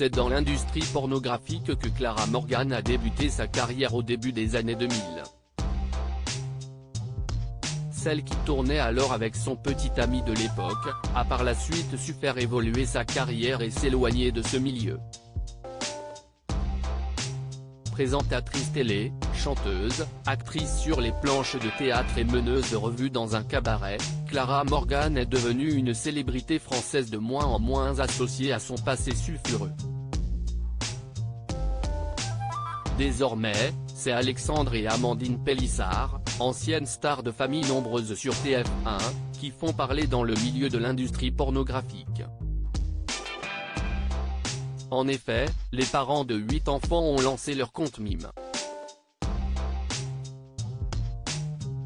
C'est dans l'industrie pornographique que Clara Morgan a débuté sa carrière au début des années 2000. Celle qui tournait alors avec son petit ami de l'époque, a par la suite su faire évoluer sa carrière et s'éloigner de ce milieu. Présentatrice télé, chanteuse, actrice sur les planches de théâtre et meneuse de revue dans un cabaret, Clara Morgan est devenue une célébrité française de moins en moins associée à son passé sulfureux. Désormais, c'est Alexandre et Amandine Pélissard, anciennes stars de familles nombreuses sur TF1, qui font parler dans le milieu de l'industrie pornographique. En effet, les parents de 8 enfants ont lancé leur compte Mime.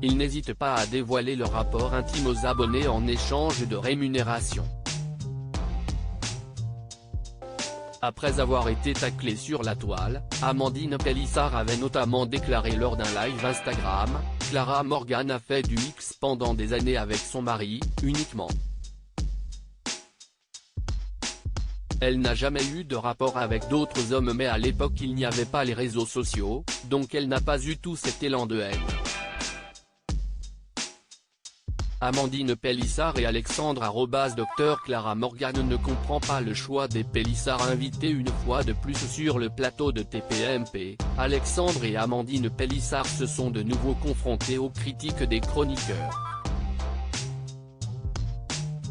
Ils n'hésitent pas à dévoiler leur rapport intime aux abonnés en échange de rémunération. Après avoir été taclée sur la toile, Amandine Pélissard avait notamment déclaré lors d'un live Instagram, « Clara Morgan a fait du X pendant des années avec son mari, uniquement. Elle n'a jamais eu de rapport avec d'autres hommes mais à l'époque il n'y avait pas les réseaux sociaux, donc elle n'a pas eu tout cet élan de haine. » Amandine Pélissard et Alexandre @Dr Clara Morgan ne comprend pas le choix des Pélissard invités une fois de plus sur le plateau de TPMP. Alexandre et Amandine Pélissard se sont de nouveau confrontés aux critiques des chroniqueurs.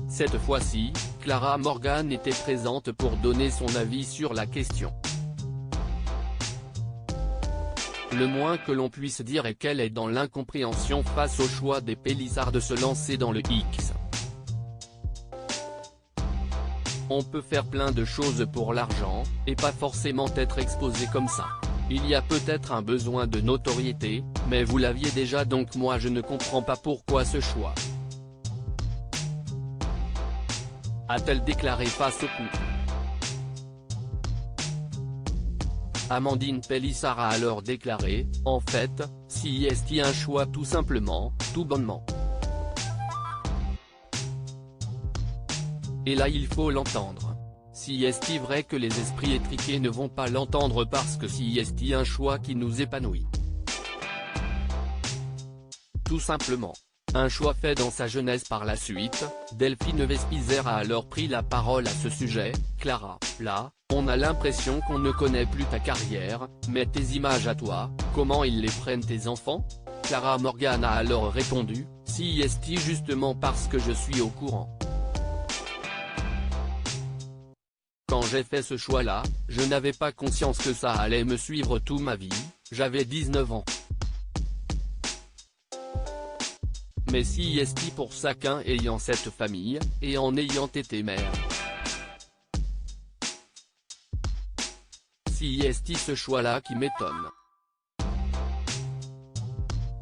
Cette fois-ci, Clara Morgan était présente pour donner son avis sur la question. Le moins que l'on puisse dire est qu'elle est dans l'incompréhension face au choix des Pélissard de se lancer dans le X. On peut faire plein de choses pour l'argent, et pas forcément être exposé comme ça. Il y a peut-être un besoin de notoriété, mais vous l'aviez déjà donc moi je ne comprends pas pourquoi ce choix. A-t-elle déclaré face au couple. Amandine Pélissard a alors déclaré, « En fait, si est un choix tout simplement, tout bonnement. Et là il faut l'entendre. Si est vrai que les esprits étriqués ne vont pas l'entendre parce que si est un choix qui nous épanouit. Tout simplement. Un choix fait dans sa jeunesse par la suite. » Delphine Vespizer a alors pris la parole à ce sujet, « Clara, là, on a l'impression qu'on ne connaît plus ta carrière, mais tes images à toi, comment ils les prennent tes enfants ?» Clara Morgan a alors répondu, « Si est justement parce que je suis au courant. Quand j'ai fait ce choix-là, je n'avais pas conscience que ça allait me suivre toute ma vie, j'avais 19 ans. Mais si est pour chacun ayant cette famille, et en ayant été mère. Si est ce choix-là qui m'étonne.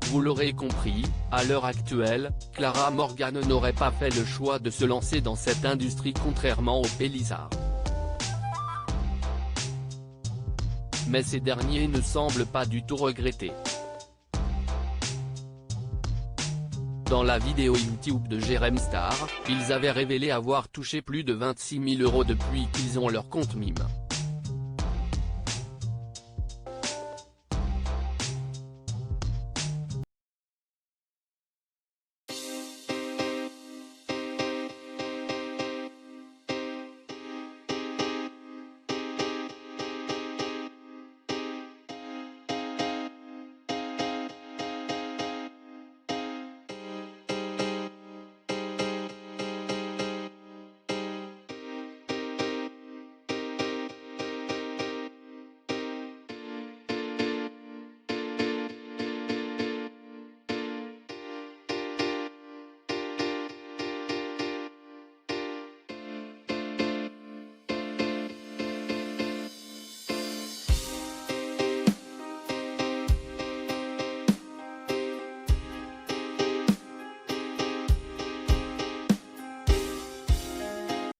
Vous l'aurez compris, à l'heure actuelle, Clara Morgan n'aurait pas fait le choix de se lancer dans cette industrie contrairement aux Pélissard. Mais ces derniers ne semblent pas du tout regretter. Dans la vidéo YouTube de Jérém Star, ils avaient révélé avoir touché plus de 26 000 € depuis qu'ils ont leur compte Mime.